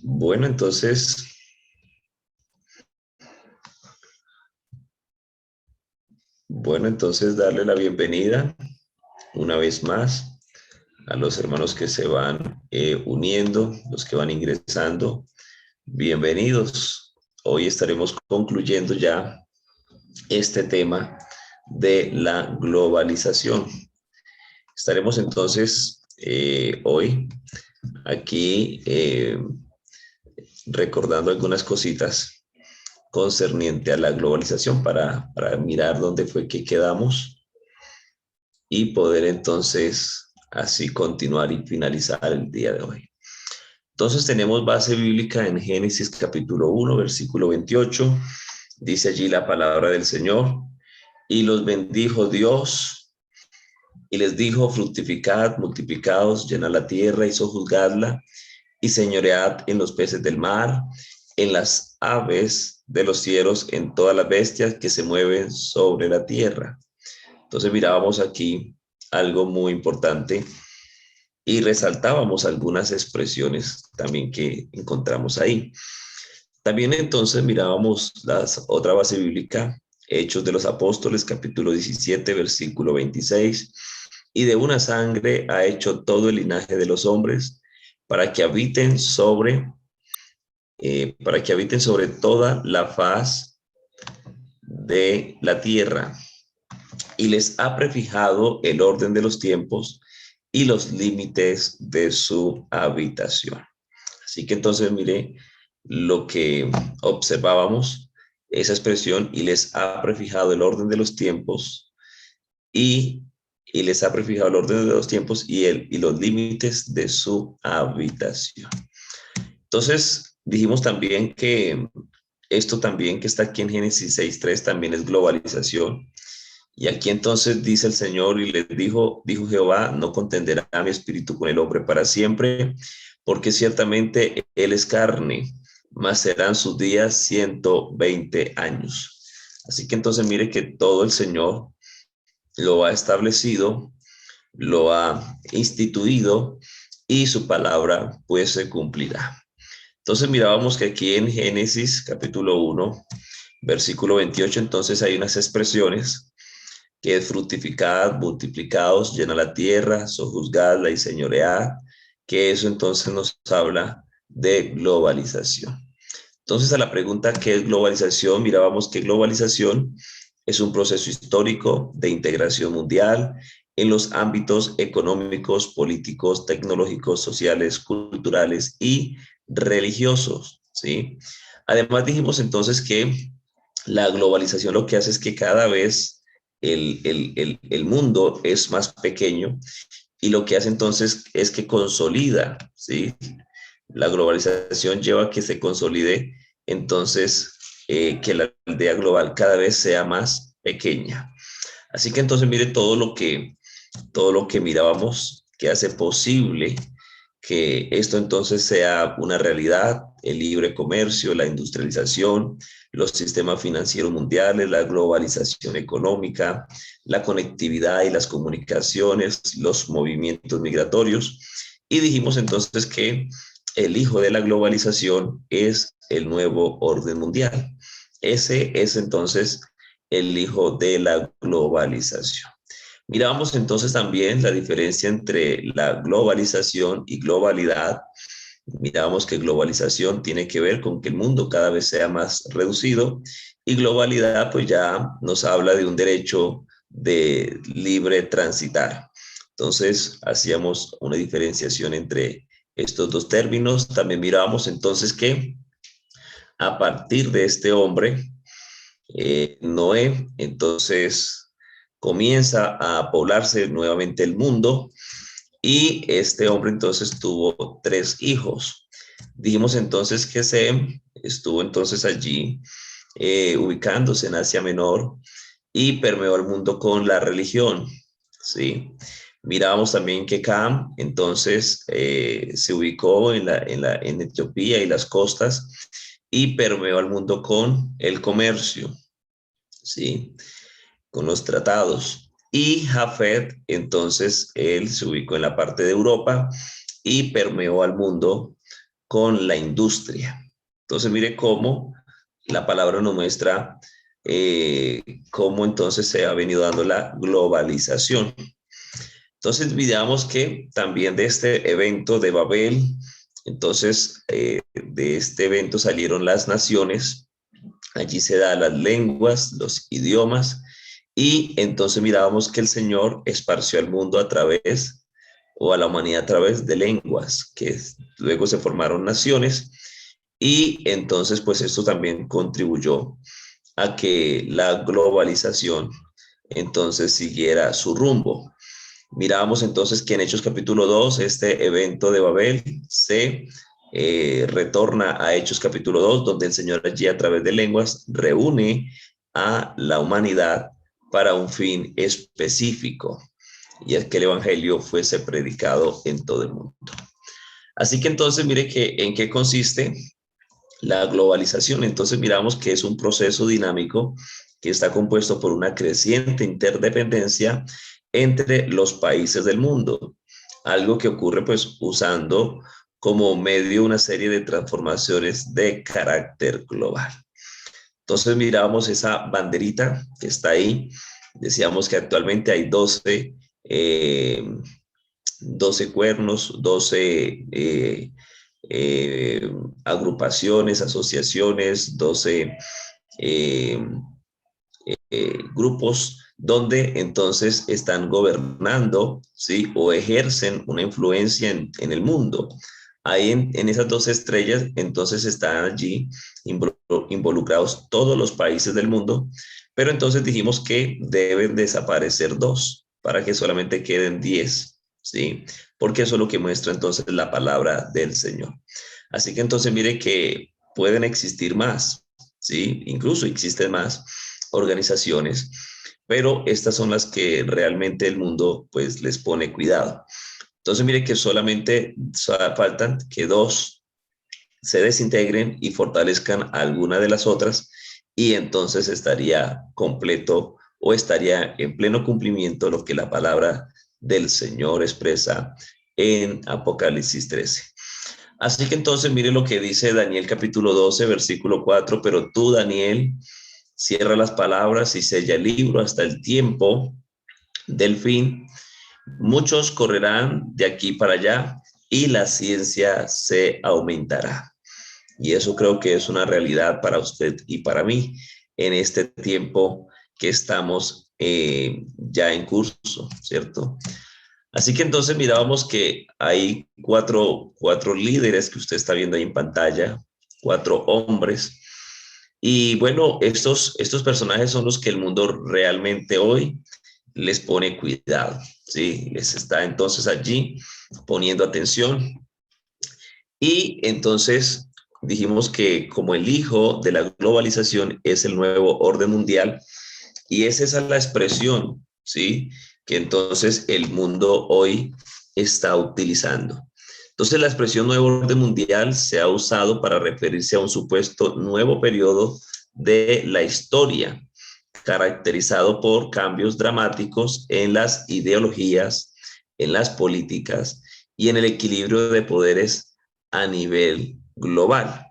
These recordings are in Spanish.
Bueno, entonces darle la bienvenida una vez más a los hermanos que se van uniendo, los que van ingresando. Bienvenidos. Hoy estaremos concluyendo ya este tema de la globalización. Estaremos entonces hoy aquí recordando algunas cositas concerniente a la globalización para mirar dónde fue que quedamos y poder entonces así continuar y finalizar el día de hoy. Entonces tenemos base bíblica en Génesis capítulo 1, versículo 28. Dice allí la palabra del Señor: y los bendijo Dios y les dijo: fructificad, multiplicaos, llenad la tierra y sojuzgadla, y señoread en los peces del mar, en las aves de los cielos, en todas las bestias que se mueven sobre la tierra. Entonces mirábamos aquí algo muy importante y resaltábamos algunas expresiones también que encontramos ahí. También entonces mirábamos la otra base bíblica, Hechos de los Apóstoles, capítulo 17, versículo 26. Y de una sangre ha hecho todo el linaje de los hombres para que habiten sobre toda la faz de la tierra, y les ha prefijado el orden de los tiempos y los límites de su habitación. Así que entonces mire lo que observábamos, esa expresión: y les ha prefijado el orden de los tiempos y, les ha prefijado el orden de los tiempos y los límites de su habitación. Entonces dijimos también que esto también que está aquí en Génesis 6:3 también es globalización. Y aquí entonces dice el Señor: y les dijo Jehová, no contenderá mi espíritu con el hombre para siempre, porque ciertamente él es carne, mas serán sus días 120 años. Así que entonces mire que todo el Señor lo ha establecido, lo ha instituido, y su palabra pues se cumplirá. Entonces mirábamos que aquí en Génesis capítulo 1, versículo 28, entonces hay unas expresiones que es: fructificad, multiplicaos, llena la tierra, sojuzgadla y señoread, que eso entonces nos habla de globalización. Entonces, a la pregunta ¿qué es globalización? Mirábamos que globalización es un proceso histórico de integración mundial en los ámbitos económicos, políticos, tecnológicos, sociales, culturales y religiosos, ¿sí? Además dijimos entonces que la globalización lo que hace es que cada vez el mundo es más pequeño, y lo que hace entonces es que consolida, ¿sí? La globalización lleva a que se consolide entonces que la aldea global cada vez sea más pequeña. Así que entonces mire todo lo que mirábamos que hace posible que esto entonces sea una realidad: el libre comercio, la industrialización, los sistemas financieros mundiales, la globalización económica, la conectividad y las comunicaciones, los movimientos migratorios. Y dijimos entonces que el hijo de la globalización es el nuevo orden mundial. Ese es entonces el hijo de la globalización. Miramos entonces también la diferencia entre la globalización y globalidad. Miramos que globalización tiene que ver con que el mundo cada vez sea más reducido, y globalidad pues ya nos habla de un derecho de libre transitar. Entonces hacíamos una diferenciación entre estos dos términos. También miramos entonces que a partir de este hombre, Noé, entonces comienza a poblarse nuevamente el mundo, y este hombre entonces tuvo 3 hijos. Dijimos entonces que Sem estuvo entonces allí ubicándose en Asia Menor y permeó el mundo con la religión, ¿sí? Miramos también que Cam entonces se ubicó en Etiopía y las costas, y permeó al mundo con el comercio, ¿sí? Con los tratados. Y Jafet, entonces, él se ubicó en la parte de Europa y permeó al mundo con la industria. Entonces, mire cómo la palabra nos muestra cómo entonces se ha venido dando la globalización. Entonces, miramos que también de este evento de Babel, entonces de este evento salieron las naciones, allí se dan las lenguas, los idiomas, y entonces mirábamos que el Señor esparció al mundo a través, o a la humanidad a través de lenguas, que luego se formaron naciones, y entonces pues esto también contribuyó a que la globalización entonces siguiera su rumbo. Mirábamos entonces que en Hechos capítulo 2, este evento de Babel se retorna a Hechos capítulo 2, donde el Señor allí a través de lenguas reúne a la humanidad para un fin específico, y es que el Evangelio fuese predicado en todo el mundo. Así que entonces mire que en qué consiste la globalización. Entonces miramos que es un proceso dinámico que está compuesto por una creciente interdependencia entre los países del mundo, algo que ocurre pues usando como medio una serie de transformaciones de carácter global. Entonces miramos esa banderita que está ahí, decíamos que actualmente hay 12 cuernos, 12 agrupaciones, asociaciones, 12 eh, grupos donde entonces están gobernando, ¿sí? O ejercen una influencia en el mundo. Ahí en esas 12 estrellas, entonces están allí involucrados todos los países del mundo, pero entonces dijimos que deben desaparecer 2 para que solamente queden 10, ¿sí? Porque eso es lo que muestra entonces la palabra del Señor. Así que entonces mire que pueden existir más, ¿sí? Incluso existen más organizaciones, pero estas son las que realmente el mundo pues les pone cuidado. Entonces mire que solamente faltan que 2 se desintegren y fortalezcan alguna de las otras, y entonces estaría completo o estaría en pleno cumplimiento lo que la palabra del Señor expresa en Apocalipsis 13. Así que entonces mire lo que dice Daniel capítulo 12, versículo 4, pero tú, Daniel, cierra las palabras y sella el libro hasta el tiempo del fin. Muchos correrán de aquí para allá y la ciencia se aumentará. Y eso creo que es una realidad para usted y para mí en este tiempo que estamos ya en curso, ¿cierto? Así que entonces mirábamos que hay cuatro líderes que usted está viendo ahí en pantalla, 4 hombres. Y bueno, estos personajes son los que el mundo realmente hoy les pone cuidado, ¿sí? Les está entonces allí poniendo atención. Y entonces dijimos que como el hijo de la globalización es el nuevo orden mundial, y es esa la expresión, ¿sí? Que entonces el mundo hoy está utilizando. Entonces la expresión nuevo orden mundial se ha usado para referirse a un supuesto nuevo periodo de la historia, caracterizado por cambios dramáticos en las ideologías, en las políticas y en el equilibrio de poderes a nivel global.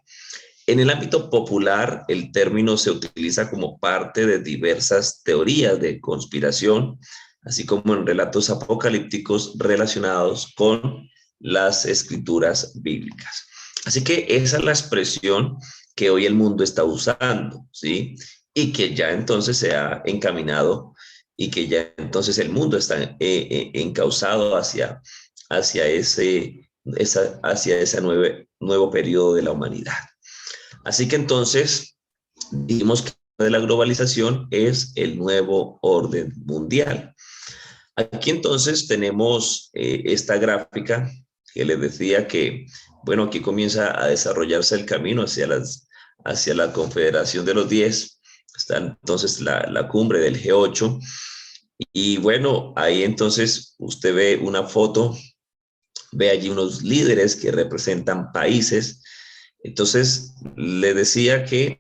En el ámbito popular, el término se utiliza como parte de diversas teorías de conspiración, así como en relatos apocalípticos relacionados con las escrituras bíblicas. Así que esa es la expresión que hoy el mundo está usando, ¿sí? Y que ya entonces se ha encaminado, y que ya entonces el mundo está encauzado hacia ese nuevo periodo de la humanidad. Así que entonces dijimos que de la globalización es el nuevo orden mundial. Aquí entonces tenemos esta gráfica que les decía que, bueno, aquí comienza a desarrollarse el camino hacia la Confederación de los 10. Está entonces la cumbre del G8. Y bueno, ahí entonces usted ve una foto, ve allí unos líderes que representan países. Entonces, le decía que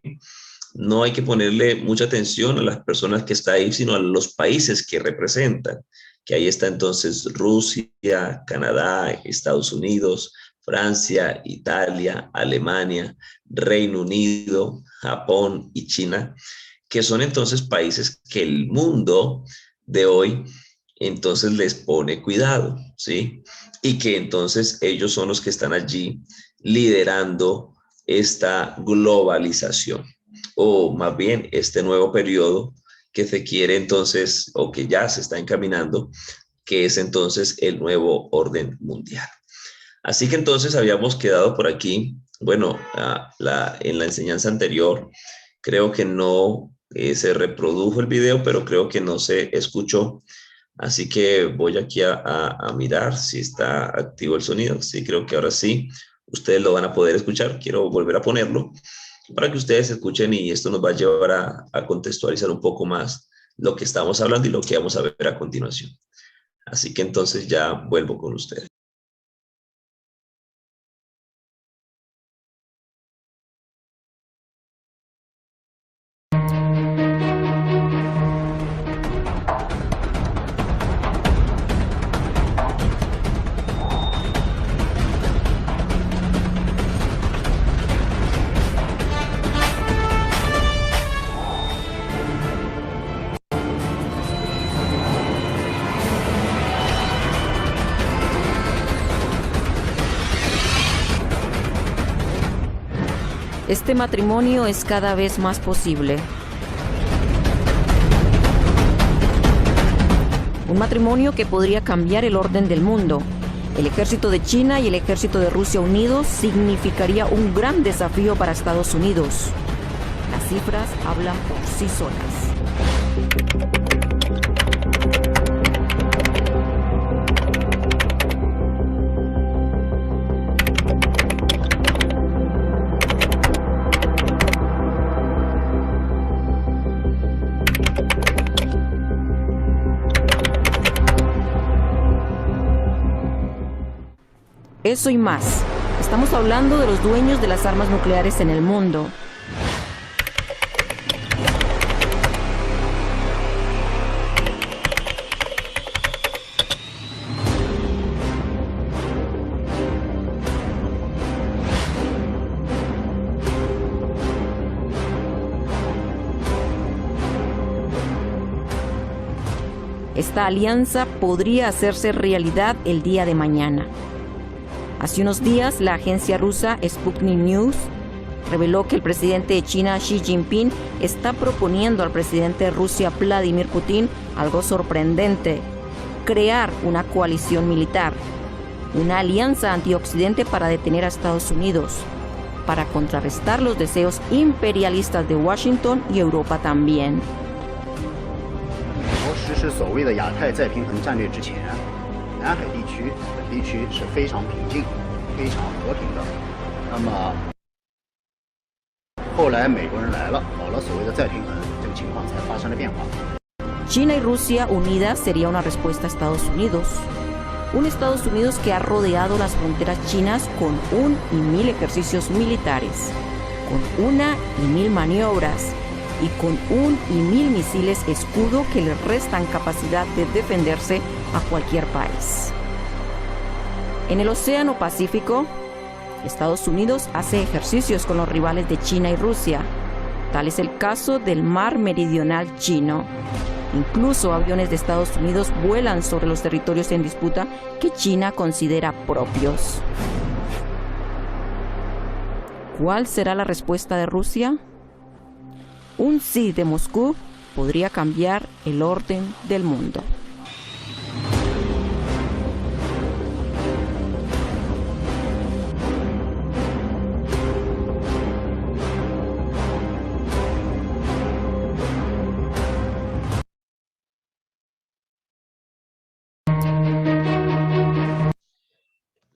no hay que ponerle mucha atención a las personas que están ahí, sino a los países que representan, que ahí está entonces Rusia, Canadá, Estados Unidos, Francia, Italia, Alemania, Reino Unido, Japón y China, que son entonces países que el mundo de hoy entonces les pone cuidado, ¿sí? Y que entonces ellos son los que están allí liderando esta globalización, o más bien este nuevo periodo que se quiere entonces, o que ya se está encaminando, que es entonces el nuevo orden mundial. Así que entonces habíamos quedado por aquí, bueno, en la enseñanza anterior, creo que no se reprodujo el video, pero creo que no se escuchó. Así que voy aquí a mirar si está activo el sonido. Sí, creo que ahora sí. Ustedes lo van a poder escuchar. Quiero volver a ponerlo para que ustedes escuchen y esto nos va a llevar a contextualizar un poco más lo que estamos hablando y lo que vamos a ver a continuación. Así que entonces ya vuelvo con ustedes. Este matrimonio es cada vez más posible. Un matrimonio que podría cambiar el orden del mundo. El ejército de China y el ejército de Rusia unidos significaría un gran desafío para Estados Unidos. Las cifras hablan por sí solas. Eso y más. Estamos hablando de los dueños de las armas nucleares en el mundo. Esta alianza podría hacerse realidad el día de mañana. Hace unos días, la agencia rusa Sputnik News reveló que el presidente de China, Xi Jinping, está proponiendo al presidente de Rusia, Vladimir Putin, algo sorprendente: crear una coalición militar, una alianza antioccidente para detener a Estados Unidos, para contrarrestar los deseos imperialistas de Washington y Europa también. 实施所谓的亚太再平衡战略之前，南海地区是非常平静、非常和平的。那么后来美国人来了，搞了所谓的再平衡，这个情况才发生了变化。 China y Rusia unidas sería una respuesta a Estados Unidos. Un Estados Unidos que ha rodeado las fronteras chinas con 1 y 1000 ejercicios militares, con 1 y 1000 maniobras y con 1 y 1000 misiles escudo que les restan capacidad de defenderse a cualquier país. En el Océano Pacífico, Estados Unidos hace ejercicios con los rivales de China y Rusia. Tal es el caso del Mar Meridional chino. Incluso aviones de Estados Unidos vuelan sobre los territorios en disputa que China considera propios. ¿Cuál será la respuesta de Rusia? Un sí de Moscú podría cambiar el orden del mundo.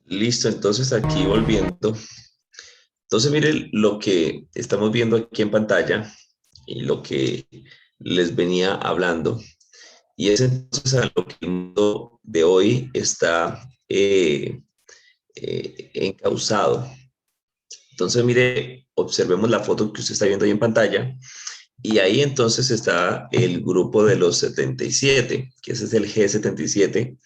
Listo, entonces aquí volviendo. Entonces miren lo que estamos viendo aquí en pantalla y lo que les venía hablando. Y es entonces a lo que el mundo de hoy está encauzado. Entonces mire, observemos la foto que usted está viendo ahí en pantalla. Y ahí entonces está el grupo de los 77, que ese es el G77,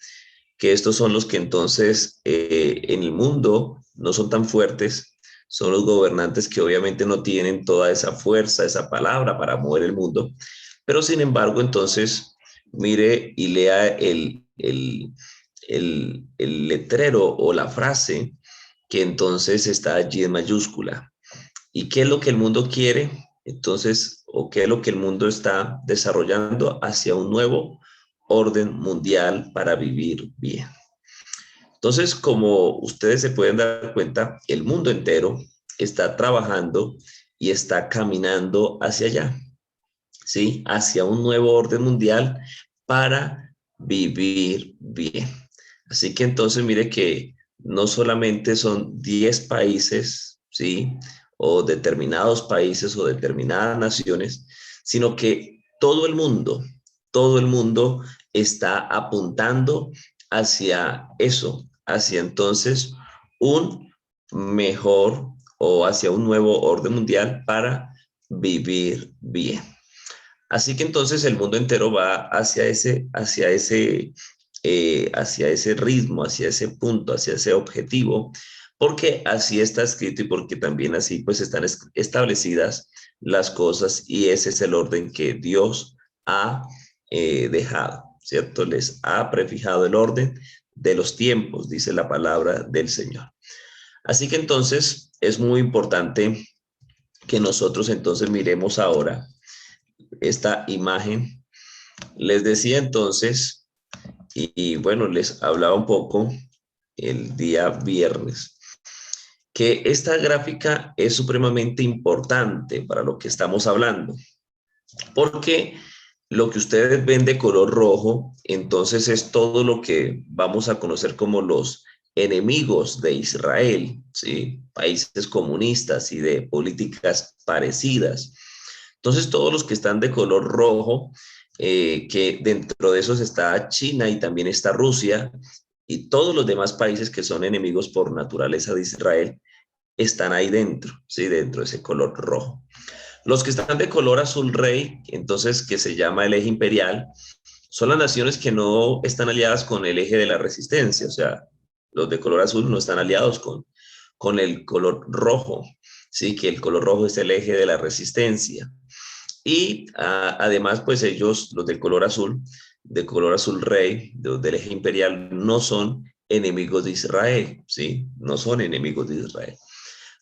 que estos son los que entonces en el mundo no son tan fuertes, son los gobernantes que obviamente no tienen toda esa fuerza, esa palabra para mover el mundo, pero sin embargo, entonces, mire y lea el letrero o la frase que entonces está allí en mayúscula. ¿Y qué es lo que el mundo quiere? Entonces, o qué es lo que el mundo está desarrollando hacia un nuevo orden mundial para vivir bien. Entonces, como ustedes se pueden dar cuenta, el mundo entero está trabajando y está caminando hacia allá, ¿sí? Hacia un nuevo orden mundial para vivir bien. Así que entonces mire que no solamente son 10 países, ¿sí? O determinados países o determinadas naciones, sino que todo el mundo está apuntando hacia eso, hacia entonces un mejor o hacia un nuevo orden mundial para vivir bien. Así que entonces el mundo entero va hacia ese ritmo, hacia ese punto, hacia ese objetivo, porque así está escrito y porque también así pues están establecidas las cosas y ese es el orden que Dios ha dejado, ¿cierto? Les ha prefijado el orden de los tiempos, dice la palabra del Señor. Así que entonces es muy importante que nosotros entonces miremos ahora esta imagen. Les decía entonces, y bueno, les hablaba un poco el día viernes, que esta gráfica es supremamente importante para lo que estamos hablando, porque lo que ustedes ven de color rojo, entonces es todo lo que vamos a conocer como los enemigos de Israel, ¿sí? Países comunistas y de políticas parecidas. Entonces, todos los que están de color rojo, que dentro de esos está China y también está Rusia, y todos los demás países que son enemigos por naturaleza de Israel, están ahí dentro, ¿sí? Dentro de ese color rojo. Los que están de color azul rey, entonces que se llama el eje imperial, son las naciones que no están aliadas con el eje de la resistencia, o sea, los de color azul no están aliados con el color rojo, ¿sí? Que el color rojo es el eje de la resistencia. Y además, pues ellos, los de color azul rey, del eje imperial, no son enemigos de Israel, ¿sí? No son enemigos de Israel.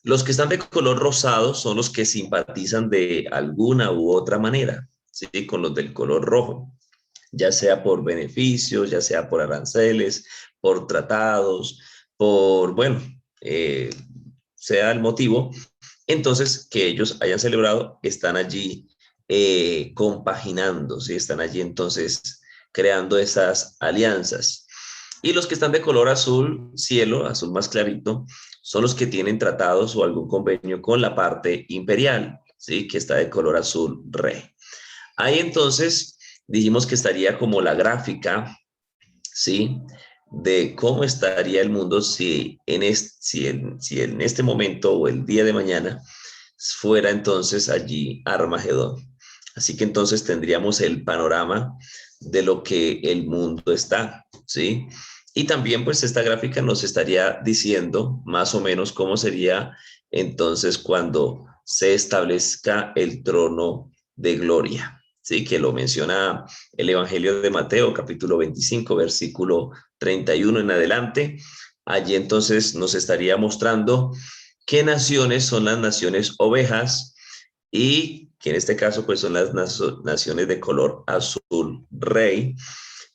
Los que están de color rosado son los que simpatizan de alguna u otra manera, ¿sí? Con los del color rojo, ya sea por beneficios, ya sea por aranceles, por tratados, por, bueno, sea el motivo, entonces que ellos hayan celebrado, están allí compaginando, ¿sí? Están allí entonces creando esas alianzas. Y los que están de color azul cielo, azul más clarito, son los que tienen tratados o algún convenio con la parte imperial, ¿sí? Que está de color azul rey. Ahí entonces dijimos que estaría como la gráfica, ¿sí? De cómo estaría el mundo si en este momento o el día de mañana fuera entonces allí Armagedón. Así que entonces tendríamos el panorama de lo que el mundo está, ¿sí? Y también pues esta gráfica nos estaría diciendo más o menos cómo sería entonces cuando se establezca el trono de gloria, ¿sí? Que lo menciona el Evangelio de Mateo, capítulo 25, versículo 31 en adelante. Allí entonces nos estaría mostrando qué naciones son las naciones ovejas y que en este caso pues son las naciones de color azul rey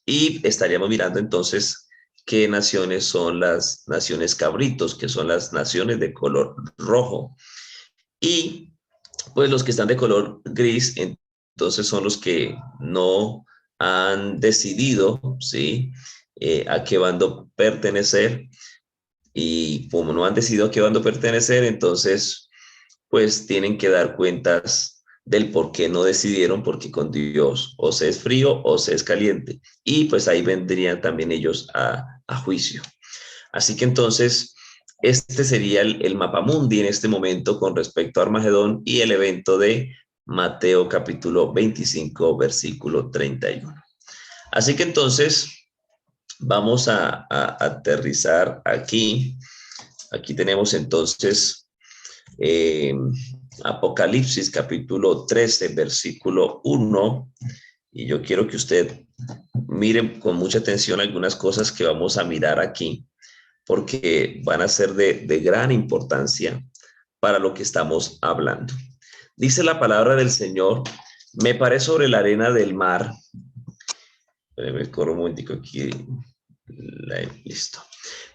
y estaríamos mirando entonces qué naciones son las naciones cabritos, que son las naciones de color rojo y pues los que están de color gris entonces son los que no han decidido, ¿sí? A qué bando pertenecer y como no han decidido a qué bando pertenecer, entonces pues tienen que dar cuentas del por qué no decidieron, porque con Dios o se es frío o se es caliente. Y pues ahí vendrían también ellos a juicio. Así que entonces, este sería el mapamundi en este momento con respecto a Armagedón y el evento de Mateo capítulo 25, versículo 31. Así que entonces, vamos a aterrizar aquí. Aquí tenemos entonces Apocalipsis capítulo 13, versículo 1. Y yo quiero que usted mire con mucha atención algunas cosas que vamos a mirar aquí, porque van a ser de gran importancia para lo que estamos hablando. Dice la palabra del Señor: me paré sobre la arena del mar. Me corro un momentico aquí. Listo.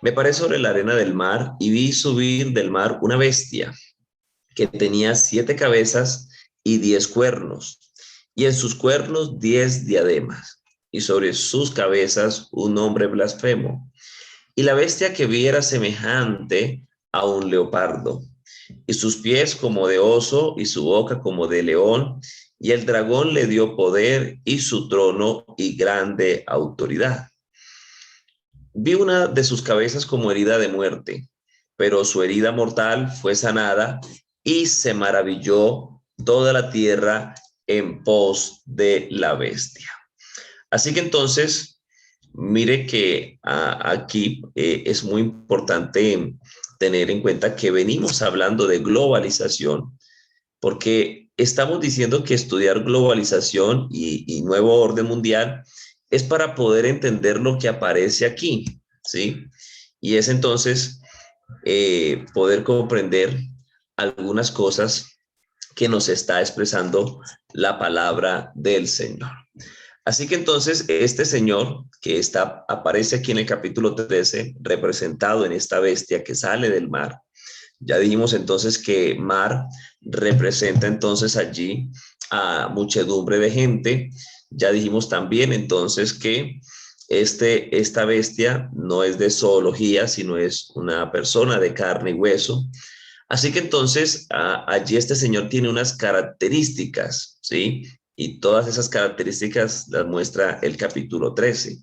Me paré sobre la arena del mar y vi subir del mar una bestia que tenía 7 cabezas y 10 cuernos, y en sus cuernos 10 diademas, y sobre sus cabezas un nombre blasfemo. Y la bestia que vi era semejante a un leopardo, y sus pies como de oso, y su boca como de león, y el dragón le dio poder y su trono y grande autoridad. Vi una de sus cabezas como herida de muerte, pero su herida mortal fue sanada, y se maravilló toda la tierra en pos de la bestia. Así que entonces, mire que aquí es muy importante tener en cuenta que venimos hablando de globalización, porque estamos diciendo que estudiar globalización y nuevo orden mundial es para poder entender lo que aparece aquí, ¿sí? Y es entonces poder comprender algunas cosas que nos está expresando la palabra del Señor. Así que entonces este Señor que aparece aquí en el capítulo 13, representado en esta bestia que sale del mar. Ya dijimos entonces que mar representa entonces allí a muchedumbre de gente. Ya dijimos también entonces que esta bestia no es de zoología, sino es una persona de carne y hueso. Así que entonces allí este Señor tiene unas características, ¿sí? Y todas esas características las muestra el capítulo 13.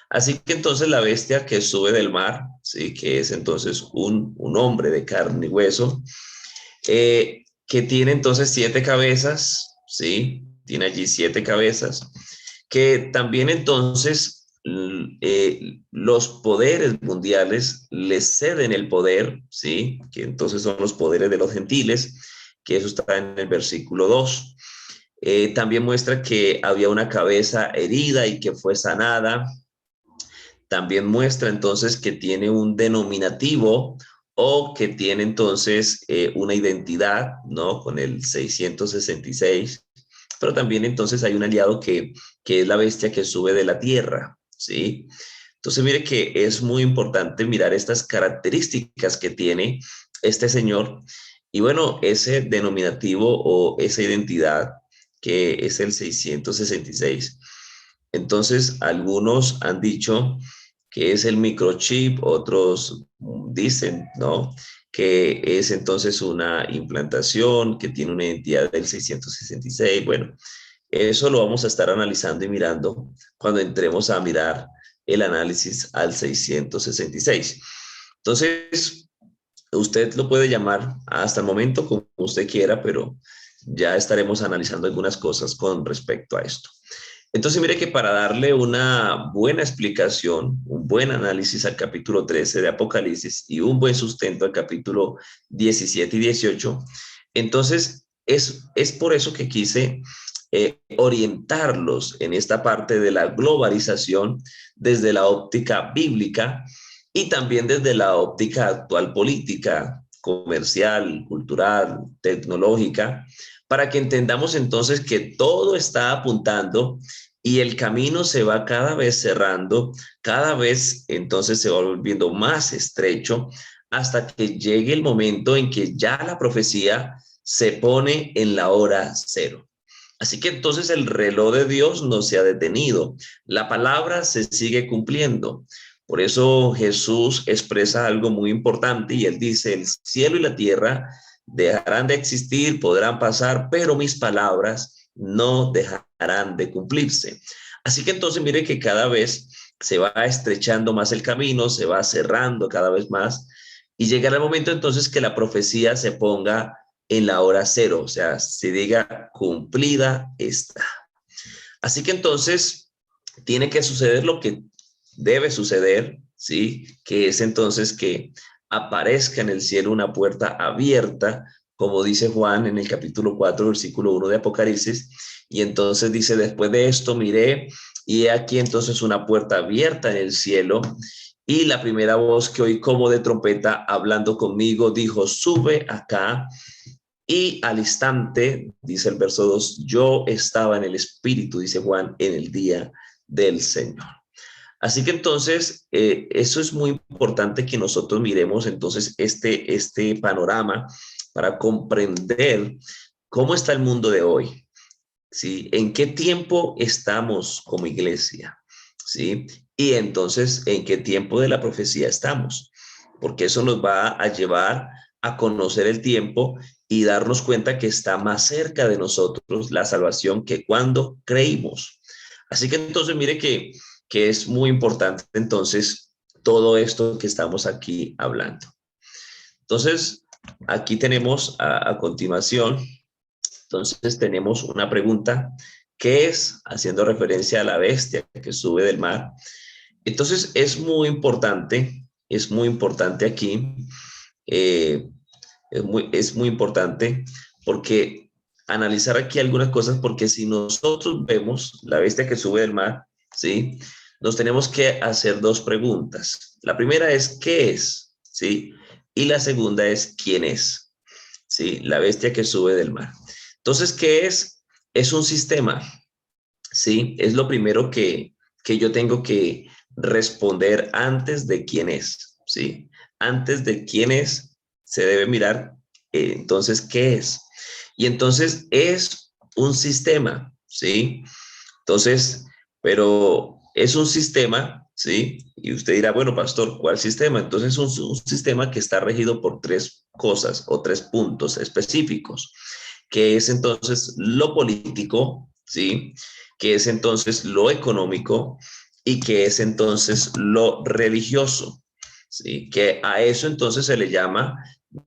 Así que entonces la bestia que sube del mar, ¿sí? Que es entonces un hombre de carne y hueso, que tiene entonces 7 cabezas, ¿sí? Tiene allí 7 cabezas, que también entonces los poderes mundiales les ceden el poder, ¿sí? Que entonces son los poderes de los gentiles, que eso está en el versículo 2. También muestra que había una cabeza herida y que fue sanada. También muestra entonces que tiene un denominativo o que tiene entonces una identidad, ¿no? Con el 666. Pero también entonces hay un aliado que es la bestia que sube de la tierra, ¿sí? Entonces mire que es muy importante mirar estas características que tiene este señor. Y bueno, ese denominativo o esa identidad que es el 666. Entonces, algunos han dicho que es el microchip, otros dicen, ¿no? Que es entonces una implantación, que tiene una identidad del 666. Bueno, eso lo vamos a estar analizando y mirando cuando entremos a mirar el análisis al 666. Entonces, usted lo puede llamar hasta el momento como usted quiera, pero ya estaremos analizando algunas cosas con respecto a esto. Entonces, mire que para darle una buena explicación, un buen análisis al capítulo 13 de Apocalipsis y un buen sustento al capítulo 17 y 18, entonces es por eso que quise orientarlos en esta parte de la globalización desde la óptica bíblica y también desde la óptica actual política, comercial, cultural, tecnológica, para que entendamos entonces que todo está apuntando y el camino se va cada vez cerrando, cada vez entonces se va volviendo más estrecho hasta que llegue el momento en que ya la profecía se pone en la hora cero. Así que entonces el reloj de Dios no se ha detenido, la palabra se sigue cumpliendo. Por eso Jesús expresa algo muy importante y él dice: el cielo y la tierra dejarán de existir, podrán pasar, pero mis palabras no dejarán de cumplirse. Así que entonces mire que cada vez se va estrechando más el camino, se va cerrando cada vez más y llegará el momento entonces que la profecía se ponga en la hora cero, o sea, se diga cumplida está. Así que entonces tiene que suceder lo que debe suceder, ¿sí? Que es entonces que aparezca en el cielo una puerta abierta, como dice Juan en el capítulo 4, versículo 1 de Apocalipsis, y entonces dice, después de esto miré, y he aquí entonces una puerta abierta en el cielo, y la primera voz que oí como de trompeta hablando conmigo dijo, sube acá, y al instante, dice el verso 2, yo estaba en el Espíritu, dice Juan, en el día del Señor. Así que entonces, eso es muy importante que nosotros miremos entonces este panorama para comprender cómo está el mundo de hoy, ¿sí? ¿En qué tiempo estamos como iglesia? ¿Sí? Y entonces, ¿en qué tiempo de la profecía estamos? Porque eso nos va a llevar a conocer el tiempo y darnos cuenta que está más cerca de nosotros la salvación que cuando creímos. Así que entonces mire que es muy importante entonces todo esto que estamos aquí hablando. Entonces, aquí tenemos a continuación, entonces tenemos una pregunta que es haciendo referencia a la bestia que sube del mar. Entonces es muy importante aquí, eh, es muy importante porque analizar aquí algunas cosas, porque si nosotros vemos la bestia que sube del mar, ¿sí? Nos tenemos que hacer dos preguntas. La primera es, ¿qué es? ¿Sí? Y la segunda es, ¿quién es? ¿Sí? La bestia que sube del mar. Entonces, ¿qué es? Es un sistema, ¿sí? Es lo primero que yo tengo que responder antes de quién es, ¿sí? Antes de quién es, se debe mirar, entonces, ¿qué es? Y entonces es un sistema, ¿sí? Entonces, pero es un sistema, ¿sí? Y usted dirá, bueno, pastor, ¿cuál sistema? Entonces es un sistema que está regido por tres cosas o tres puntos específicos, que es entonces lo político, ¿sí? Que es entonces lo económico y que es entonces lo religioso, ¿sí? Que a eso entonces se le llama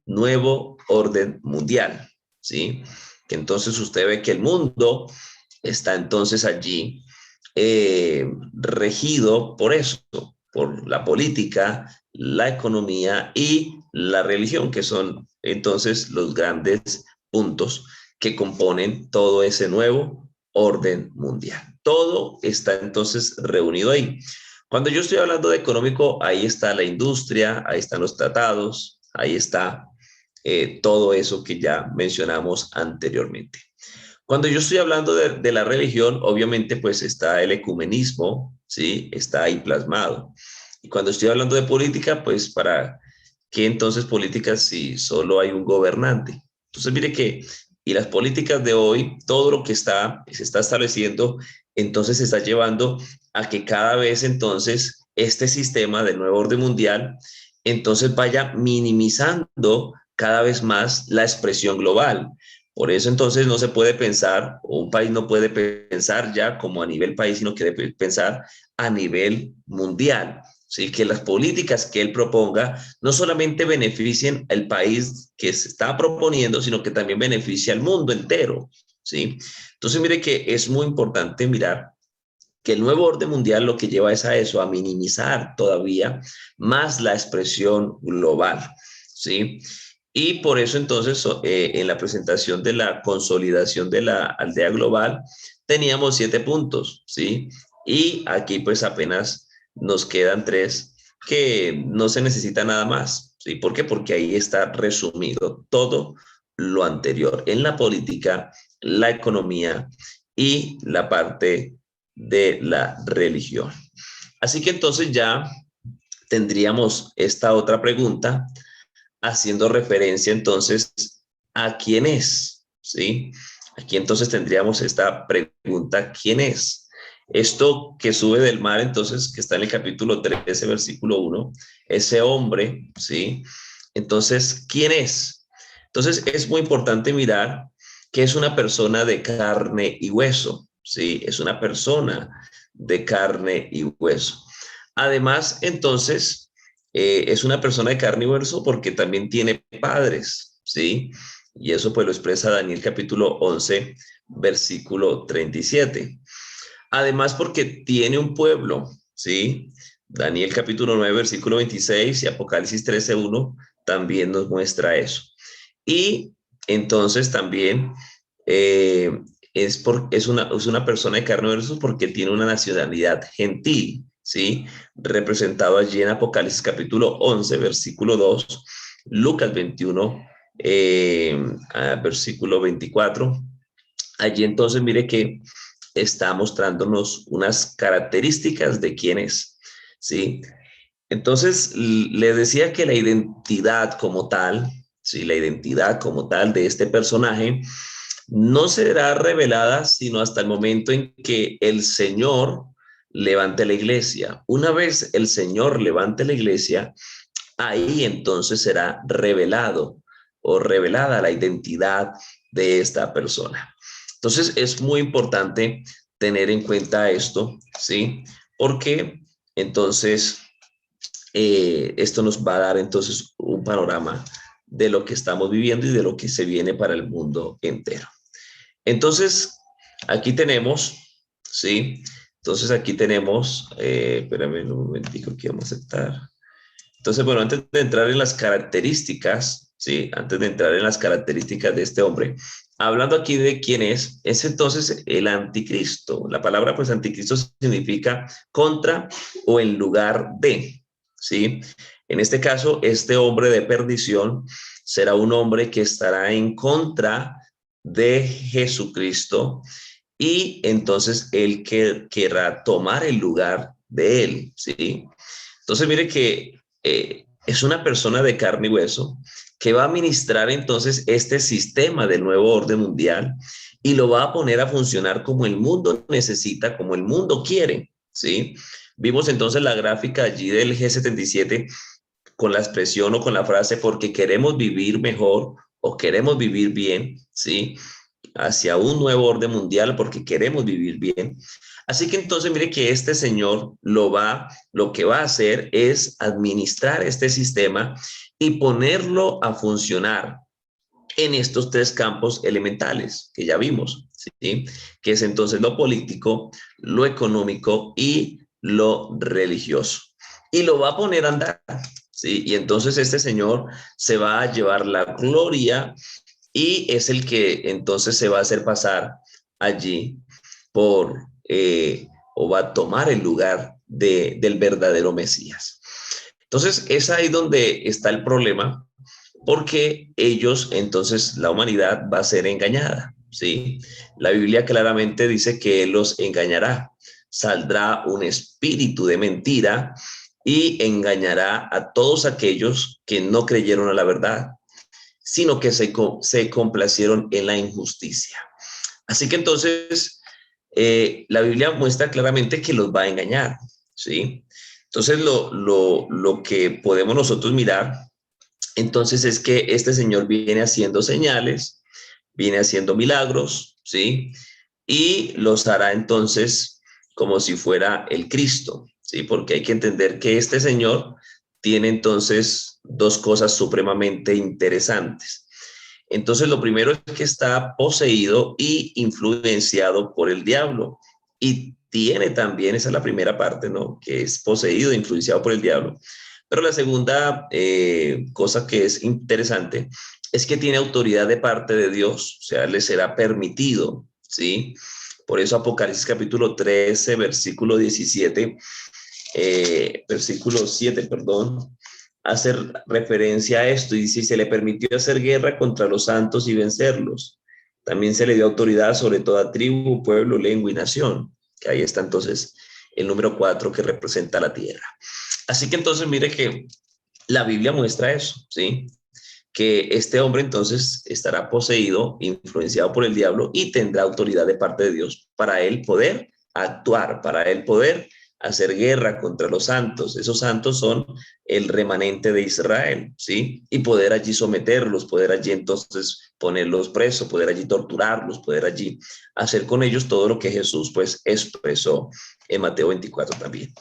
nuevo orden mundial, ¿sí? Que entonces usted ve que el mundo está entonces allí regido por eso, por la política, la economía y la religión, que son entonces los grandes puntos que componen todo ese nuevo orden mundial. Todo está entonces reunido ahí. Cuando yo estoy hablando de económico, ahí está la industria, ahí están los tratados, ahí está todo eso que ya mencionamos anteriormente. Cuando yo estoy hablando de la religión, obviamente pues está el ecumenismo, ¿sí? Está ahí plasmado. Y cuando estoy hablando de política, pues ¿para qué entonces políticas si solo hay un gobernante? Entonces mire que, y las políticas de hoy, todo lo que se está estableciendo, entonces se está llevando a que cada vez entonces este sistema del nuevo orden mundial, entonces vaya minimizando cada vez más la expresión global. Por eso entonces no se puede pensar, o un país no puede pensar ya como a nivel país, sino que debe pensar a nivel mundial. ¿Sí? Que las políticas que él proponga no solamente beneficien al país que se está proponiendo, sino que también beneficie al mundo entero. ¿Sí? Entonces mire que es muy importante mirar que el nuevo orden mundial lo que lleva es a eso, a minimizar todavía más la expresión global. ¿Sí? Y por eso entonces en la presentación de la consolidación de la aldea global teníamos 7 puntos, ¿sí? Y aquí pues apenas nos quedan 3 que no se necesita nada más, ¿sí? ¿Por qué? Porque ahí está resumido todo lo anterior en la política, la economía y la parte de la religión. Así que entonces ya tendríamos esta otra pregunta haciendo referencia entonces a quién es, ¿sí? Aquí entonces tendríamos esta pregunta, ¿quién es? Esto que sube del mar, entonces, que está en el capítulo 13, versículo 1, ese hombre, ¿sí? Entonces, ¿quién es? Entonces, es muy importante mirar que es una persona de carne y hueso, ¿sí? Es una persona de carne y hueso. Además, entonces, es una persona de carne y hueso porque también tiene padres, ¿sí? Y eso pues lo expresa Daniel capítulo 11, versículo 37. Además porque tiene un pueblo, ¿sí? Daniel capítulo 9, versículo 26 y Apocalipsis 13:1 también nos muestra eso. Y entonces también es una persona de carne y hueso porque tiene una nacionalidad gentil, ¿sí? Representado allí en Apocalipsis capítulo 11, versículo 2, Lucas 21, versículo 24. Allí entonces mire que está mostrándonos unas características de quién es, ¿sí? Entonces, le decía que la identidad como tal, ¿sí? La identidad como tal de este personaje no será revelada sino hasta el momento en que el Señor levante la iglesia. Una vez el Señor levante la iglesia, ahí entonces será revelado o revelada la identidad de esta persona. Entonces es muy importante tener en cuenta esto, ¿sí? Porque entonces esto nos va a dar entonces un panorama de lo que estamos viviendo y de lo que se viene para el mundo entero. Entonces, aquí tenemos, ¿sí? Entonces aquí tenemos, espérame un momentico que vamos a aceptar. Entonces, bueno, antes de entrar en las características, ¿sí? Antes de entrar en las características de este hombre, hablando aquí de quién es entonces el anticristo. La palabra, pues, anticristo significa contra o en lugar de, ¿sí? En este caso, este hombre de perdición será un hombre que estará en contra de Jesucristo y entonces él querrá tomar el lugar de él, ¿sí? Entonces, mire que es una persona de carne y hueso que va a administrar entonces este sistema del nuevo orden mundial y lo va a poner a funcionar como el mundo necesita, como el mundo quiere, ¿sí? Vimos entonces la gráfica allí del G77 con la expresión o con la frase porque queremos vivir mejor o queremos vivir bien, ¿sí? Hacia un nuevo orden mundial porque queremos vivir bien. Así que entonces mire que este señor lo que va a hacer es administrar este sistema y ponerlo a funcionar en estos tres campos elementales que ya vimos, ¿sí? Que es entonces lo político, lo económico y lo religioso. Y lo va a poner a andar, ¿sí? Y entonces este señor se va a llevar la gloria y es el que entonces se va a hacer pasar allí por, o va a tomar el lugar del verdadero Mesías. Entonces es ahí donde está el problema, porque ellos, entonces la humanidad va a ser engañada, ¿sí? La Biblia claramente dice que Él los engañará, saldrá un espíritu de mentira y engañará a todos aquellos que no creyeron a la verdad, sino que se complacieron en la injusticia. Así que entonces la Biblia muestra claramente que los va a engañar, ¿sí? Entonces lo que podemos nosotros mirar entonces es que este señor viene haciendo señales, viene haciendo milagros, ¿sí? Y los hará entonces como si fuera el Cristo, ¿sí? Porque hay que entender que este señor tiene entonces dos cosas supremamente interesantes. Entonces, lo primero es que está poseído y influenciado por el diablo. Y tiene también, esa es la primera parte, ¿no? Que es poseído e influenciado por el diablo. Pero la segunda cosa que es interesante es que tiene autoridad de parte de Dios, o sea, le será permitido, ¿sí? Por eso Apocalipsis capítulo 13, versículo 17, versículo 7, perdón, hace referencia a esto y dice, se le permitió hacer guerra contra los santos y vencerlos. También se le dio autoridad sobre toda tribu, pueblo, lengua y nación, que ahí está entonces el número 4 que representa la tierra. Así que entonces mire que la Biblia muestra eso, ¿sí? Que este hombre entonces estará poseído, influenciado por el diablo y tendrá autoridad de parte de Dios para él poder actuar, para él poder hacer guerra contra los santos. Esos santos son el remanente de Israel, ¿sí? Y poder allí someterlos, poder allí entonces ponerlos presos, poder allí torturarlos, poder allí hacer con ellos todo lo que Jesús pues expresó en Mateo 24 también.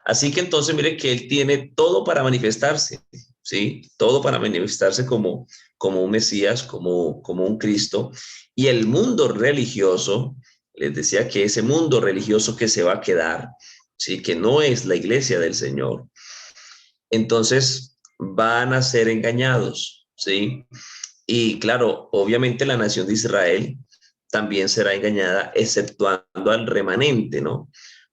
Así que entonces mire que él tiene todo para manifestarse, ¿sí? Todo para manifestarse como un Mesías, como un Cristo. Y el mundo religioso, les decía que ese mundo religioso que se va a quedar, ¿sí? Que no es la iglesia del Señor, entonces van a ser engañados, ¿sí? Y claro, obviamente la nación de Israel también será engañada, exceptuando al remanente, ¿no?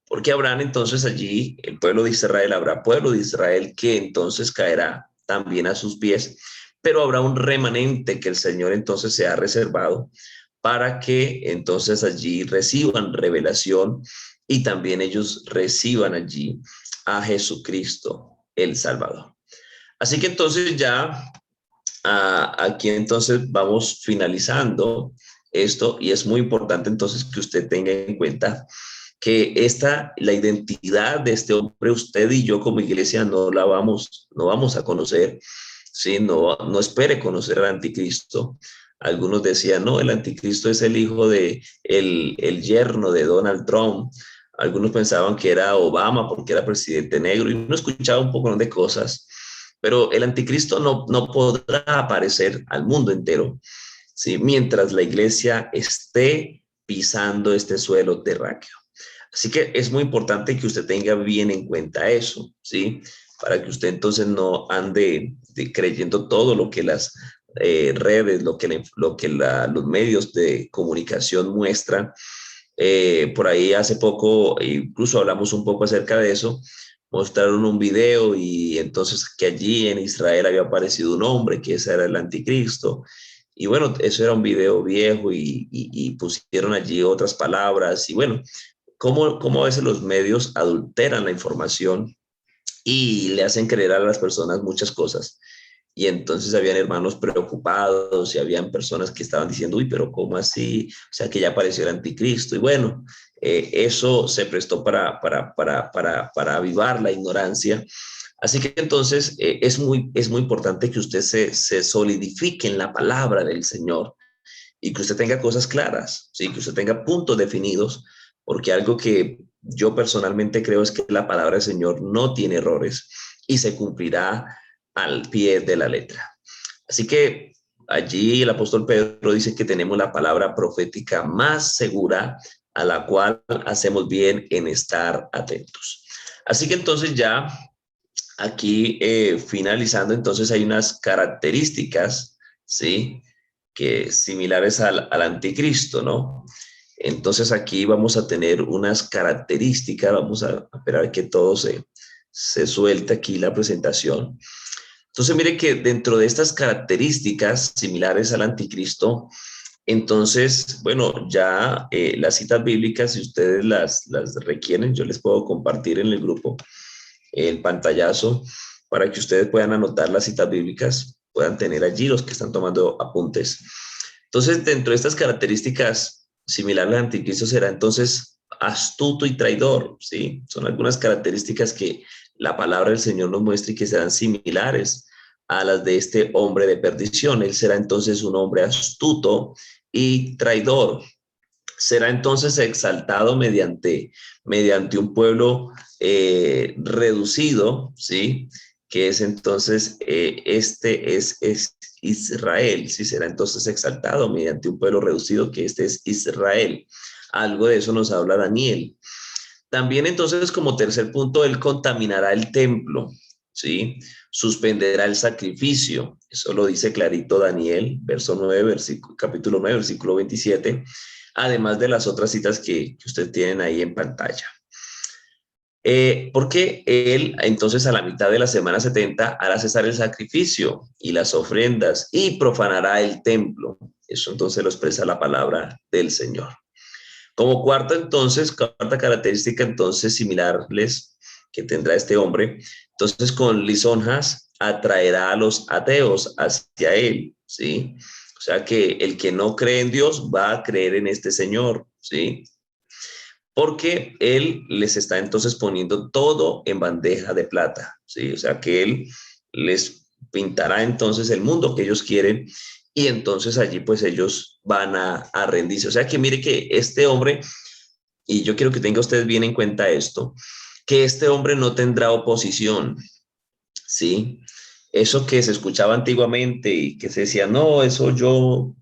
Porque habrán entonces allí, el pueblo de Israel, habrá pueblo de Israel que entonces caerá también a sus pies, pero habrá un remanente que el Señor entonces se ha reservado para que entonces allí reciban revelación y también ellos reciban allí a Jesucristo, el Salvador. Así que entonces ya aquí entonces vamos finalizando esto y es muy importante entonces que usted tenga en cuenta que la identidad de este hombre, usted y yo como iglesia no vamos a conocer, ¿sí? No espere conocer al anticristo. Algunos decían, no, el anticristo es el hijo de el yerno de Donald Trump. Algunos pensaban que era Obama porque era presidente negro y uno escuchaba un poco de cosas, pero el anticristo no podrá aparecer al mundo entero, ¿sí? Mientras la iglesia esté pisando este suelo terráqueo. Así que es muy importante que usted tenga bien en cuenta eso, ¿sí? Para que usted entonces no ande creyendo todo lo que las redes, los medios de comunicación muestran. Por ahí hace poco, incluso hablamos un poco acerca de eso, mostraron un video y entonces que allí en Israel había aparecido un hombre, que ese era el anticristo. Y bueno, eso era un video viejo y pusieron allí otras palabras y bueno, cómo a veces los medios adulteran la información y le hacen creer a las personas muchas cosas. Y entonces habían hermanos preocupados y habían personas que estaban diciendo, uy, pero ¿cómo así? O sea, que ya apareció el anticristo. Y bueno, eso se prestó para avivar la ignorancia. Así que entonces es muy importante que usted se solidifique en la palabra del Señor y que usted tenga cosas claras, ¿sí? Que usted tenga puntos definidos, porque algo que yo personalmente creo es que la palabra del Señor no tiene errores y se cumplirá al pie de la letra. Así que allí el apóstol Pedro dice que tenemos la palabra profética más segura a la cual hacemos bien en estar atentos. Así que entonces ya aquí finalizando, entonces hay unas características, ¿sí? Que similares al anticristo, ¿no? Entonces aquí vamos a tener unas características, vamos a esperar que todo se suelte aquí la presentación. Entonces mire que dentro de estas características similares al anticristo, entonces, bueno, ya las citas bíblicas, si ustedes las requieren, yo les puedo compartir en el grupo el pantallazo para que ustedes puedan anotar las citas bíblicas, puedan tener allí los que están tomando apuntes. Entonces, dentro de estas características similares al anticristo será entonces astuto y traidor, ¿sí? Son algunas características que la palabra del Señor nos muestra y que serán similares a las de este hombre de perdición. Él será entonces un hombre astuto y traidor. Será entonces exaltado mediante un pueblo reducido, ¿sí? Que es entonces, este es Israel, ¿sí? Será entonces exaltado mediante un pueblo reducido, que este es Israel. Algo de eso nos habla Daniel. También entonces, como tercer punto, él contaminará el templo, ¿sí? Suspenderá el sacrificio. Eso lo dice clarito Daniel, verso 9, capítulo 9, versículo 27, además de las otras citas que ustedes tienen ahí en pantalla. Porque él, entonces, a la mitad de la semana 70, hará cesar el sacrificio y las ofrendas y profanará el templo. Eso entonces lo expresa la palabra del Señor. Como cuarta característica, entonces, similares que tendrá este hombre, entonces con lisonjas atraerá a los ateos hacia él, ¿sí? O sea que el que no cree en Dios va a creer en este Señor, ¿sí? Porque él les está entonces poniendo todo en bandeja de plata, ¿sí? O sea que él les pintará entonces el mundo que ellos quieren y entonces allí pues ellos van a rendirse. O sea que mire que este hombre, y yo quiero que tenga usted bien en cuenta esto, que este hombre no tendrá oposición, ¿sí? Eso que se escuchaba antiguamente y que se decía, no, eso yo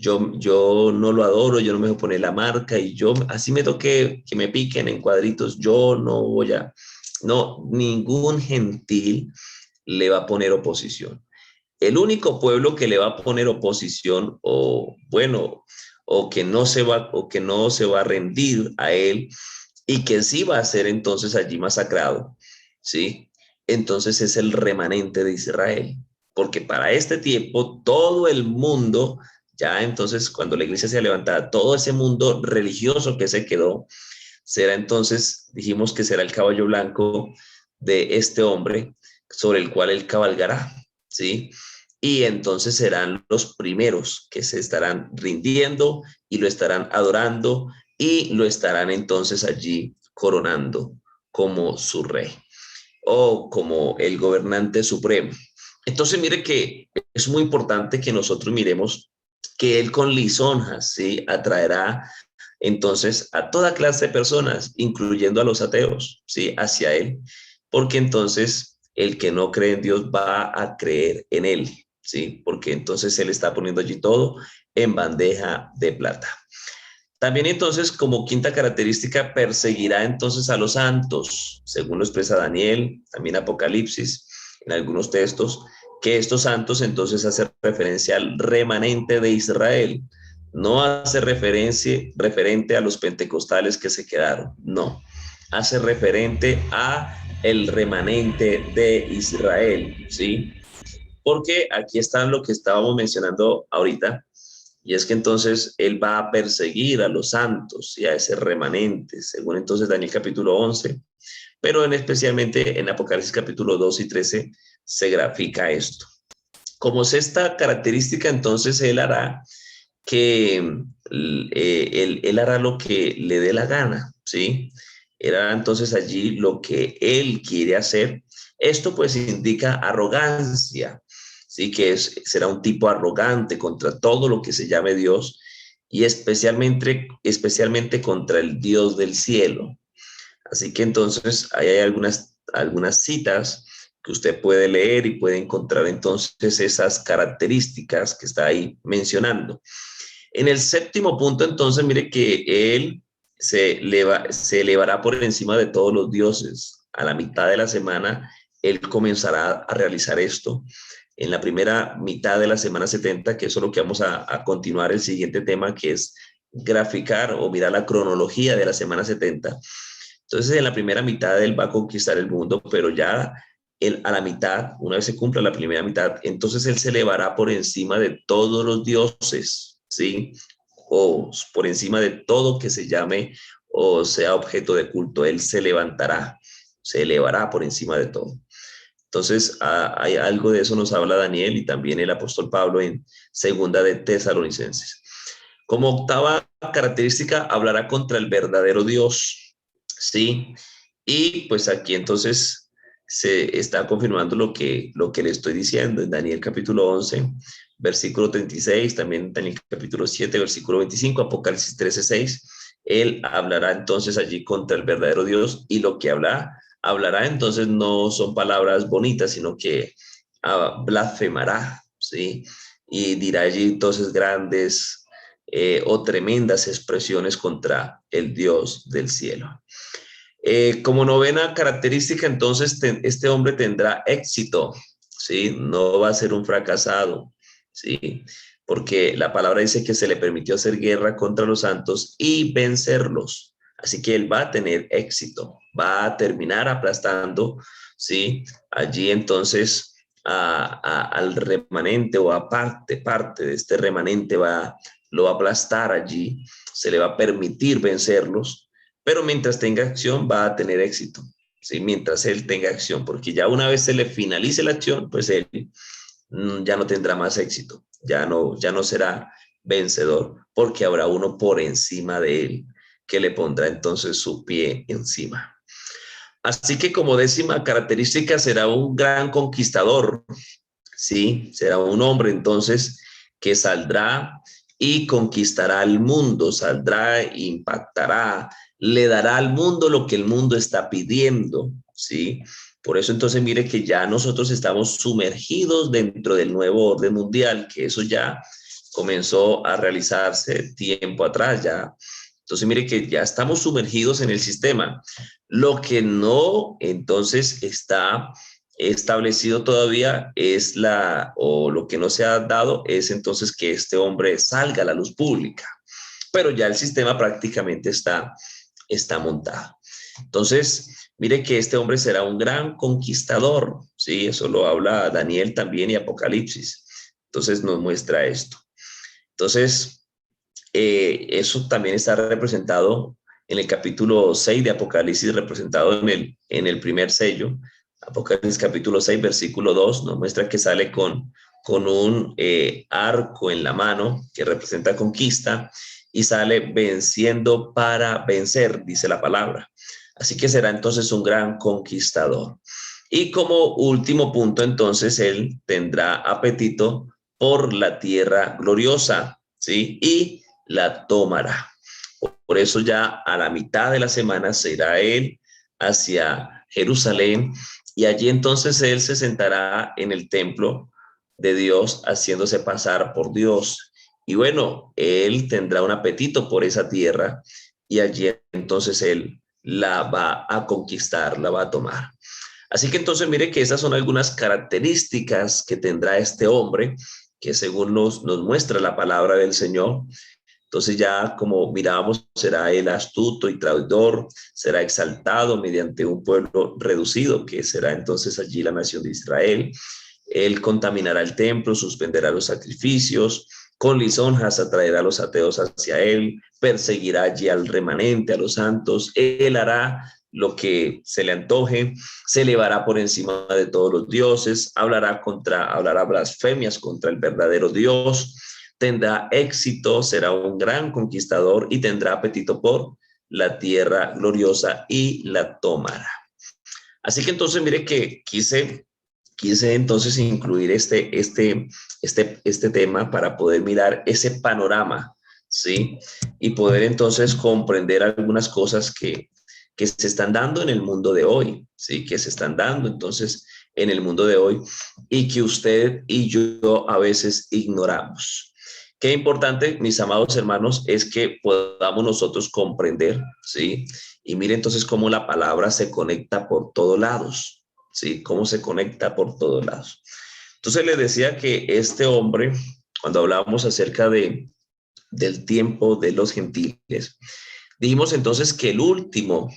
yo no lo adoro, yo no me voy a poner la marca y yo, así me toque que me piquen en cuadritos, yo no voy a, no, ningún gentil le va a poner oposición. El único pueblo que le va a poner oposición o bueno, o que no se va a rendir a él y que sí va a ser entonces allí masacrado, ¿sí? Entonces es el remanente de Israel, porque para este tiempo todo el mundo, ya entonces cuando la iglesia sea levantada, todo ese mundo religioso que se quedó, será entonces, dijimos que será el caballo blanco de este hombre sobre el cual él cabalgará, ¿sí? Y entonces serán los primeros que se estarán rindiendo y lo estarán adorando y lo estarán entonces allí coronando como su rey o como el gobernante supremo. Entonces mire que es muy importante que nosotros miremos que él con lisonjas, ¿sí? Atraerá entonces a toda clase de personas, incluyendo a los ateos, ¿sí? Hacia él, porque entonces el que no cree en Dios va a creer en él, ¿sí? Porque entonces él está poniendo allí todo en bandeja de plata. También entonces, como quinta característica, perseguirá entonces a los santos, según lo expresa Daniel, también Apocalipsis, en algunos textos, que estos santos entonces hace referencia al remanente de Israel, no hace referente a los pentecostales que se quedaron, no, hace referente a el remanente de Israel, ¿sí? Porque aquí está lo que estábamos mencionando ahorita, y es que entonces él va a perseguir a los santos y a ese remanente, según entonces Daniel capítulo 11, pero especialmente en Apocalipsis capítulo 2 y 13 se grafica esto. Como es esta característica, entonces él hará que él hará lo que le dé la gana, ¿sí? Él hará entonces allí lo que él quiere hacer. Esto pues indica arrogancia, ¿sí? Que será un tipo arrogante contra todo lo que se llame Dios y especialmente contra el Dios del cielo. Así que entonces ahí hay algunas citas que usted puede leer y puede encontrar entonces esas características que está ahí mencionando. En el séptimo punto, entonces, mire que él se elevará por encima de todos los dioses. A la mitad de la semana, él comenzará a realizar esto. En la primera mitad de la semana 70, que eso es lo que vamos a continuar el siguiente tema, que es graficar o mirar la cronología de la semana 70. Entonces, en la primera mitad él va a conquistar el mundo, pero ya a la mitad, una vez se cumpla la primera mitad, entonces él se elevará por encima de todos los dioses, ¿sí? O por encima de todo que se llame o sea objeto de culto. Él se levantará, se elevará por encima de todo. Entonces, hay algo de eso nos habla Daniel y también el apóstol Pablo en segunda de Tesalonicenses. Como octava característica, hablará contra el verdadero Dios, ¿sí? Y pues aquí entonces se está confirmando lo que le estoy diciendo en Daniel capítulo 11, versículo 36, también Daniel capítulo 7, versículo 25, Apocalipsis 13, 6. Él hablará entonces allí contra el verdadero Dios y lo que hablará entonces no son palabras bonitas, sino que blasfemará, ¿sí? Y dirá allí entonces grandes o tremendas expresiones contra el Dios del cielo. Como novena característica, entonces, este hombre tendrá éxito, ¿sí? No va a ser un fracasado, ¿sí? Porque la palabra dice que se le permitió hacer guerra contra los santos y vencerlos. Así que él va a tener éxito, va a terminar aplastando, ¿sí? Allí entonces al remanente o a parte de este remanente lo va a aplastar allí, se le va a permitir vencerlos, pero mientras tenga acción va a tener éxito, ¿sí? Mientras él tenga acción, porque ya una vez se le finalice la acción, pues él ya no tendrá más éxito, ya no será vencedor, porque habrá uno por encima de él que le pondrá entonces su pie encima. Así que como décima característica será un gran conquistador, ¿sí? Será un hombre entonces que saldrá y conquistará el mundo, saldrá e impactará, le dará al mundo lo que el mundo está pidiendo, ¿sí? Por eso entonces mire que ya nosotros estamos sumergidos dentro del nuevo orden mundial, que eso ya comenzó a realizarse tiempo atrás ya. Entonces, mire que ya estamos sumergidos en el sistema. Lo que no, entonces, está establecido todavía es o lo que no se ha dado es entonces que este hombre salga a la luz pública. Pero ya el sistema prácticamente está montado. Entonces, mire que este hombre será un gran conquistador, ¿sí? Eso lo habla Daniel también y Apocalipsis. Entonces nos muestra esto. Entonces, eso también está representado en el capítulo 6 de Apocalipsis, representado en el primer sello. Apocalipsis capítulo 6, versículo 2, nos muestra que sale con un arco en la mano que representa conquista y sale venciendo para vencer, dice la palabra. Así que será entonces un gran conquistador. Y como último punto, entonces, él tendrá apetito por la tierra gloriosa, ¿sí? Y la tomará. Por eso ya a la mitad de la semana se irá él hacia Jerusalén y allí entonces él se sentará en el templo de Dios haciéndose pasar por Dios. Y bueno, él tendrá un apetito por esa tierra y allí entonces él la va a conquistar, la va a tomar. Así que entonces mire que esas son algunas características que tendrá este hombre, que según nos muestra la palabra del Señor. Entonces ya como miramos, será él astuto y traidor, será exaltado mediante un pueblo reducido, que será entonces allí la nación de Israel. Él contaminará el templo, suspenderá los sacrificios, con lisonjas atraerá a los ateos hacia él, perseguirá allí al remanente, a los santos. Él hará lo que se le antoje, se elevará por encima de todos los dioses, hablará blasfemias contra el verdadero Dios, tendrá éxito, será un gran conquistador y tendrá apetito por la tierra gloriosa y la tomará. Así que entonces mire que quise entonces incluir este tema para poder mirar ese panorama, ¿sí? Y poder entonces comprender algunas cosas que se están dando en el mundo de hoy, ¿sí? Que se están dando entonces en el mundo de hoy y que usted y yo a veces ignoramos. Qué importante, mis amados hermanos, es que podamos nosotros comprender, ¿sí? Y mire entonces cómo la palabra se conecta por todos lados, ¿sí? Cómo se conecta por todos lados. Entonces le decía que este hombre, cuando hablábamos acerca del tiempo de los gentiles, dijimos entonces que el último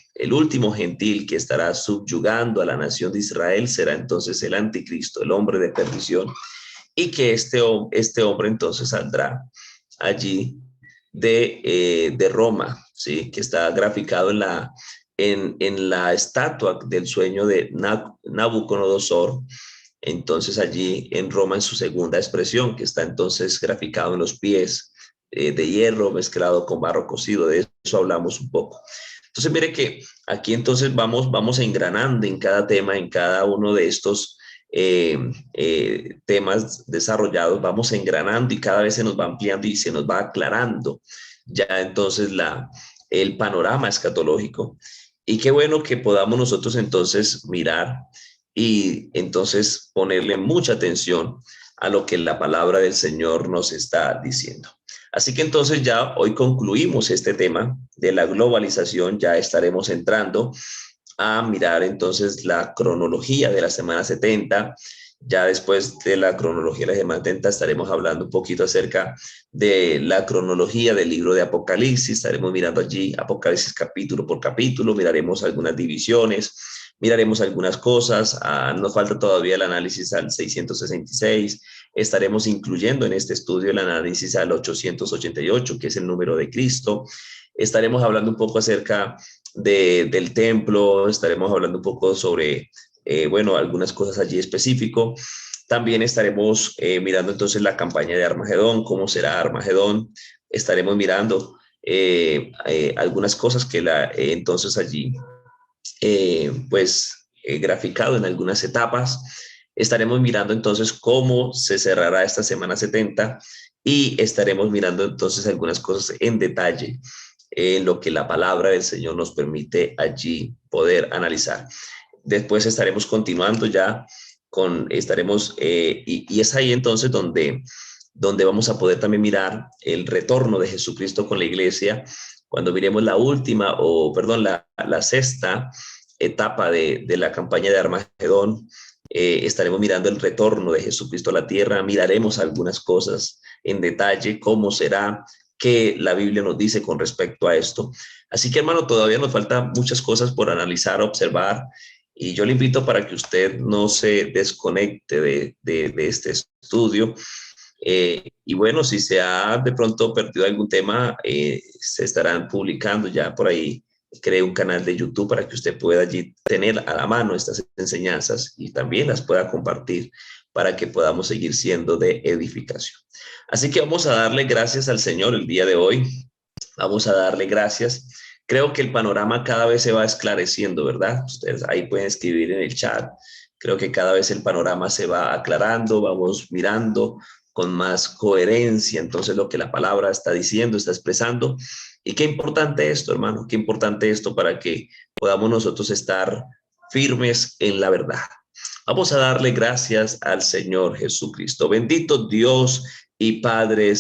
gentil que estará subyugando a la nación de Israel será entonces el anticristo, el hombre de perdición, y que este hombre entonces saldrá allí de Roma, ¿sí? Que está graficado en la estatua del sueño de Nabucodonosor, entonces allí en Roma en su segunda expresión, que está entonces graficado en los pies de hierro mezclado con barro cocido. De eso hablamos un poco. Entonces mire que aquí entonces vamos engranando en cada tema, en cada uno de estos temas desarrollados, vamos engranando y cada vez se nos va ampliando y se nos va aclarando ya entonces el panorama escatológico. Y qué bueno que podamos nosotros entonces mirar y entonces ponerle mucha atención a lo que la palabra del Señor nos está diciendo. Así que entonces ya hoy concluimos este tema de la globalización, ya estaremos entrando a mirar entonces la cronología de la semana 70. Ya después de la cronología de la semana 70 estaremos hablando un poquito acerca de la cronología del libro de Apocalipsis. Estaremos mirando allí Apocalipsis capítulo por capítulo, miraremos algunas divisiones, miraremos algunas cosas. Nos falta todavía el análisis al 666. Estaremos incluyendo en este estudio el análisis al 888, que es el número de Cristo. Estaremos hablando un poco acerca del templo, estaremos hablando un poco sobre, algunas cosas allí específico. También estaremos mirando entonces la campaña de Armagedón, cómo será Armagedón. Estaremos mirando algunas cosas que entonces allí, graficado en algunas etapas. Estaremos mirando entonces cómo se cerrará esta semana 70 y estaremos mirando entonces algunas cosas en detalle en lo que la palabra del Señor nos permite allí poder analizar. Después estaremos continuando ya y es ahí entonces donde donde vamos a poder también mirar el retorno de Jesucristo con la iglesia, cuando miremos la sexta etapa de la campaña de Armagedón. Estaremos mirando el retorno de Jesucristo a la tierra, miraremos algunas cosas en detalle, cómo será, qué la Biblia nos dice con respecto a esto. Así que, hermano, todavía nos faltan muchas cosas por analizar, observar, y yo le invito para que usted no se desconecte de este estudio. Y bueno, si se ha de pronto perdido algún tema, se estarán publicando ya por ahí. Cree un canal de YouTube para que usted pueda allí tener a la mano estas enseñanzas y también las pueda compartir para que podamos seguir siendo de edificación. Así que vamos a darle gracias al Señor el día de hoy. Vamos a darle gracias. Creo que el panorama cada vez se va esclareciendo, ¿verdad? Ustedes ahí pueden escribir en el chat. Creo que cada vez el panorama se va aclarando, vamos mirando con más coherencia entonces lo que la palabra está diciendo, está expresando. Y qué importante esto, hermano, qué importante esto para que podamos nosotros estar firmes en la verdad. Vamos a darle gracias al Señor Jesucristo. Bendito Dios y Padre